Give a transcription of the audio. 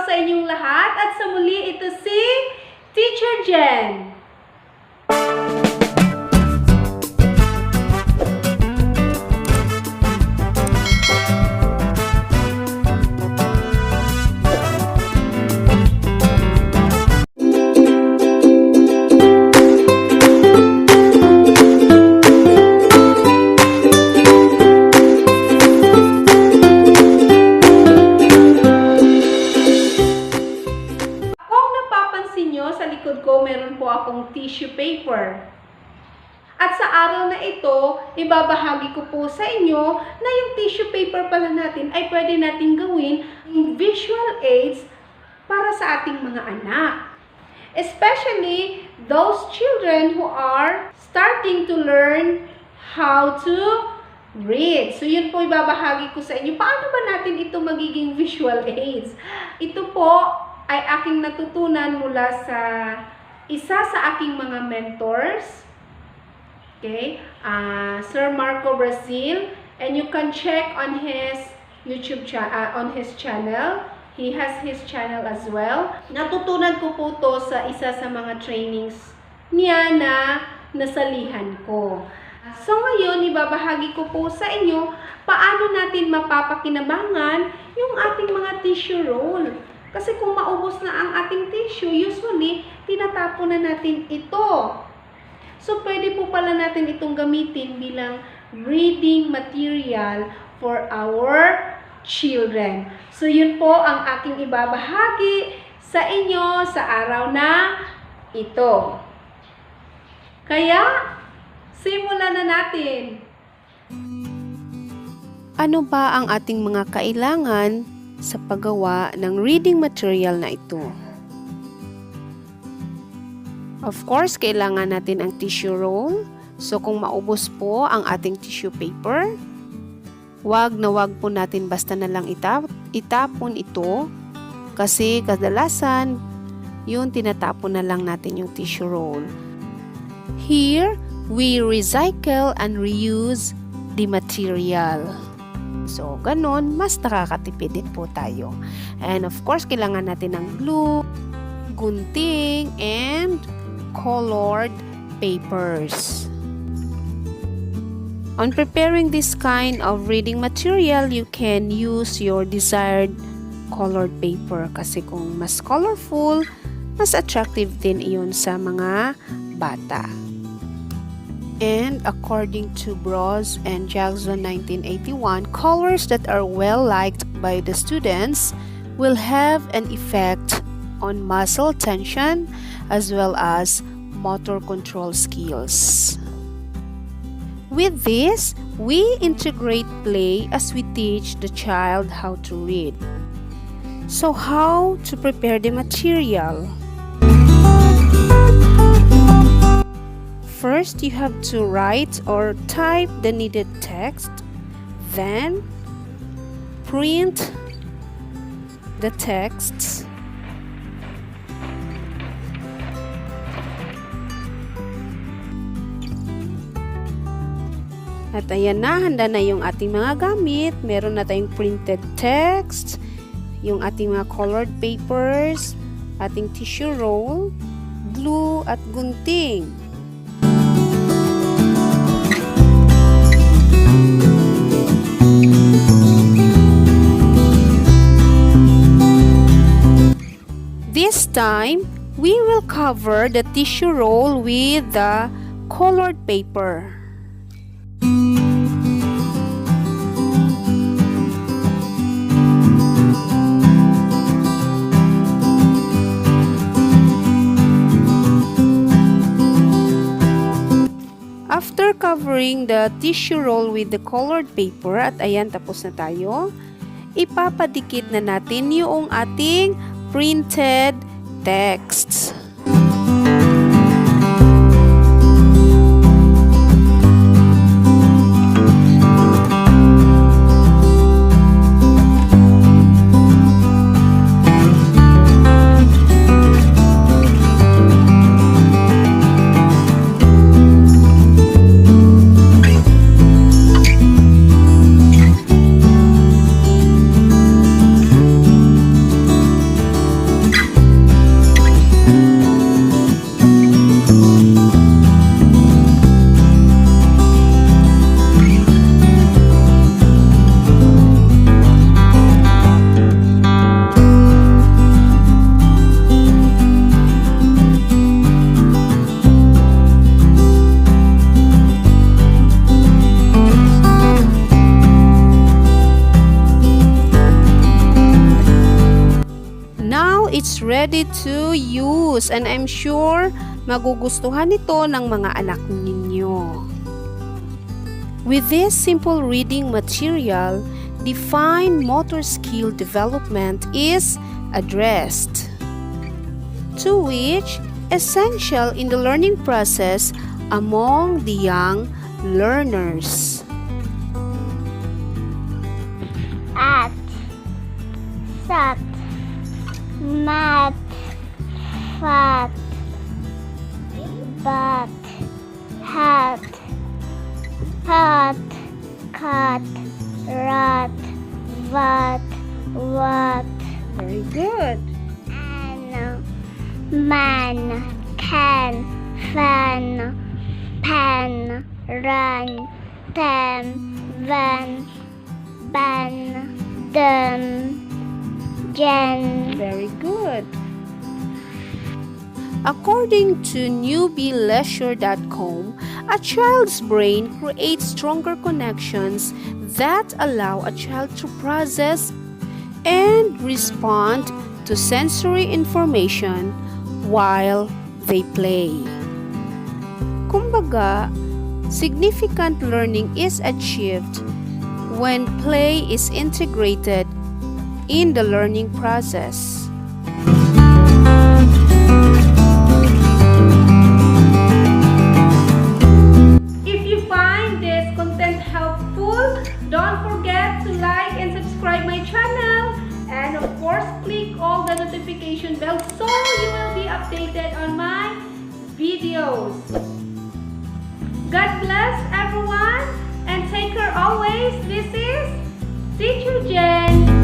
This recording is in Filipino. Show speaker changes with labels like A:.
A: sa inyong lahat at sa muli ito si Teacher Jen. Sa likod ko, meron po akong tissue paper. At sa araw na ito, ibabahagi ko po sa inyo na yung tissue paper pala natin ay pwede natin gawin visual aids para sa ating mga anak. Especially those children who are starting to learn how to read. So yun po ibabahagi ko sa inyo. Paano ba natin ito magiging visual aids? Ito po ay aking natutunan mula sa isa sa aking mga mentors, okay, Sir Marco Brazil, and you can check on his YouTube channel. He has his channel as well. Natutunan ko po to sa isa sa mga trainings niya na nasalihan ko. So ngayon, ibabahagi ko po sa inyo paano natin mapapakinabangan yung ating mga tissue roll. Kasi kung maubos na ang ating tissue, usually, tinatapon na natin ito. So, pwede po pala natin itong gamitin bilang reading material for our children. So, yun po ang aking ibabahagi sa inyo sa araw na ito. Kaya, simulan na natin.
B: Ano ba ang ating mga kailangan sa paggawa ng reading material na ito? Of course, kailangan natin ang tissue roll. So, kung maubos po ang ating tissue paper, wag po natin basta na lang itapon ito. Kasi kadalasan, yun tinatapon na lang natin yung tissue roll. Here, we recycle and reuse the material. So, ganon, mas nakakatipid din po tayo. And of course, kailangan natin ng glue, gunting, and colored papers. On preparing this kind of reading material, you can use your desired colored paper. Kasi kung mas colorful, mas attractive din iyon sa mga bata. And according to Bros and Jackson 1981, colors that are well liked by the students will have an effect on muscle tension as well as motor control skills. With this, we integrate play as we teach the child how to read. So how to prepare the material? First, you have to write or type the needed text, then print the texts, at ayan na, handa na yung ating mga gamit. Meron na tayong printed text, yung ating mga colored papers, ating tissue roll, glue at gunting. This time, we will cover the tissue roll with the colored paper. After covering the tissue roll with the colored paper, at ayan, tapos na tayo, ipapadikit na natin yung ating printed texts. it's ready to use and I'm sure magugustuhan ito ng mga anak ninyo. With this simple reading material, the fine motor skill development is addressed, to which essential in the learning process among the young learners.
C: At, sat, mat, fat, bat, hat, cat, rat, vat, wat.
B: Very good.
C: An, man, can, fan, pan, run, tem, van, ban, dem, gen.
B: Very good. According to newbieleisure.com, a child's brain creates stronger connections that allow a child to process and respond to sensory information while they play. Kumbaga, significant learning is achieved when play is integrated in the learning process.
A: If you find this content helpful, don't forget to like and subscribe my channel. And of course, click all the notification bell so you will be updated on my videos. God bless everyone and take care always. This is Teacher Jen.